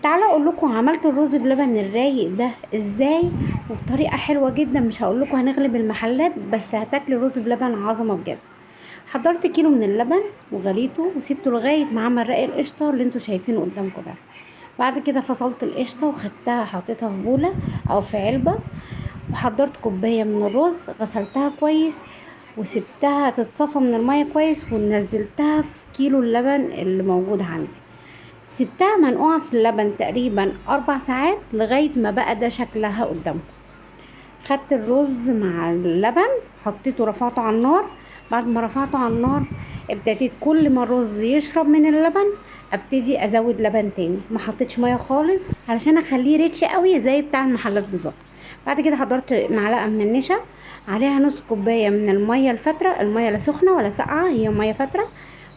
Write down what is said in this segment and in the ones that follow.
تعالوا اقول لكم عملت الرز بلبن الرايق ده ازاي وبطريقه حلوه جدا. مش هقول لكم هنغلب المحلات، بس هتاكلي رز بلبن عظمه بجد. حضرت كيلو من اللبن وغليته وسيبته لغايه ما عمل رق القشطه اللي انتوا شايفينه قدامكم ده. بعد كده فصلت القشطه وخدتها حطيتها في بوله او في علبه، وحضرت كوبايه من الرز غسلتها كويس وسبتها تتصفى من الميه كويس، ونزلتها في كيلو اللبن اللي موجود عندي. سبتها منقوعة في اللبن تقريبا 4 ساعات لغاية ما بقى ده شكلها قدامكم. خدت الرز مع اللبن حطيته رفعته على النار. بعد ما رفعته على النار ابتديت كل ما الرز يشرب من اللبن ابتدي ازود لبن تاني. ما حطيتش ميه خالص علشان اخليه ريتش قوي زي بتاع المحلات بالظبط. بعد كده حضرت معلقه من النشا، عليها نص كوبايه من الميه الفتره. الميه لا سخنه ولا ساقعه، هي ميه فتره،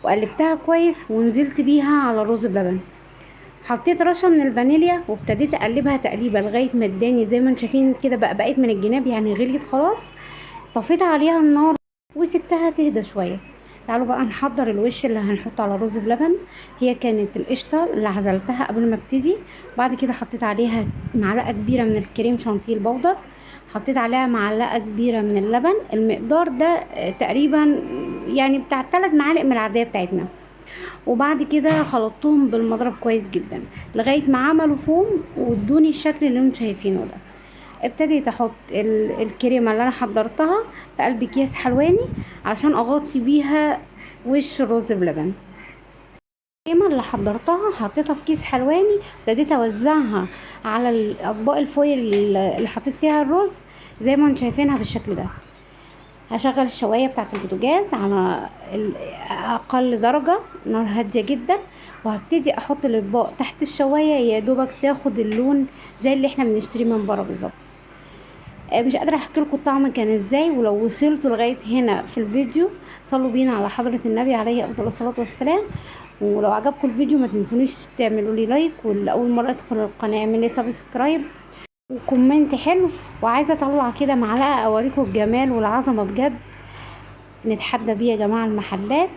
وقلبتها كويس ونزلت بيها على الرز بلبن. حطيت رشه من الفانيليا وابتديت اقلبها تقليبه لغايه ما اداني زي ما انتم شايفين كده، بقيت من الجناب يعني غليت خلاص. طفيت عليها النار وسبتها تهدى شويه. تعالوا بقى نحضر الوش اللي هنحطه على الرز بلبن. هي كانت القشطه اللي عزلتها قبل ما ابتدي. بعد كده حطيت عليها معلقه كبيره من الكريم شانتيه البودر، حطيت عليها معلقه كبيره من اللبن. المقدار ده تقريبا يعني بتاع 3 معالق من العاديه بتاعتنا. وبعد كده خلطتهم بالمضرب كويس جدا لغايه ما عملوا فوم وادوني الشكل اللي انتم شايفينه ده. ابتديت احط الكريمه اللي انا حضرتها في قلب اكياس حلواني علشان اغطي بيها وش الرز بلبن. الكريمه اللي حضرتها حطيتها في كيس حلواني، ابتديت اوزعها على الاطباق الفويل اللي حطيت فيها الرز زي ما انتم شايفينها بالشكل ده. هشغل الشوايه بتاعه البوتاجاز على اقل درجه، نار هاديه جدا، وهبتدي احط الاطباق تحت الشوايه يا دوبك تاخد اللون زي اللي احنا بنشتريه من بره بالظبط. مش قادره احكي لكم الطعم كان ازاي. ولو وصلتوا لغايه هنا في الفيديو صلوا بينا على حضره النبي عليه افضل الصلاه والسلام. ولو عجبكم الفيديو ما تنسونيش تعملوا لي لايك، واللي اول مره يدخل القناه اعمل لي سبسكرايب وكومنت حلو. وعايزه اطلع كده معلقه اوريكم الجمال والعظمه بجد، نتحدى بيه يا جماعه المحلات.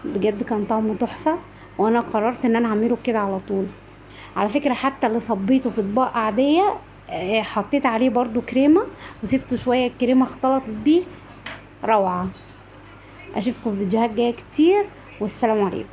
بجد كان طعمه تحفه، وانا قررت ان انا اعمله كده على طول. على فكره حتى اللي صبيته في اطباق عاديه حطيت عليه برضو كريمه وسبته شويه الكريمه اختلطت بيه. روعه. اشوفكم في فيديوهات جايه كتير، والسلام عليكم.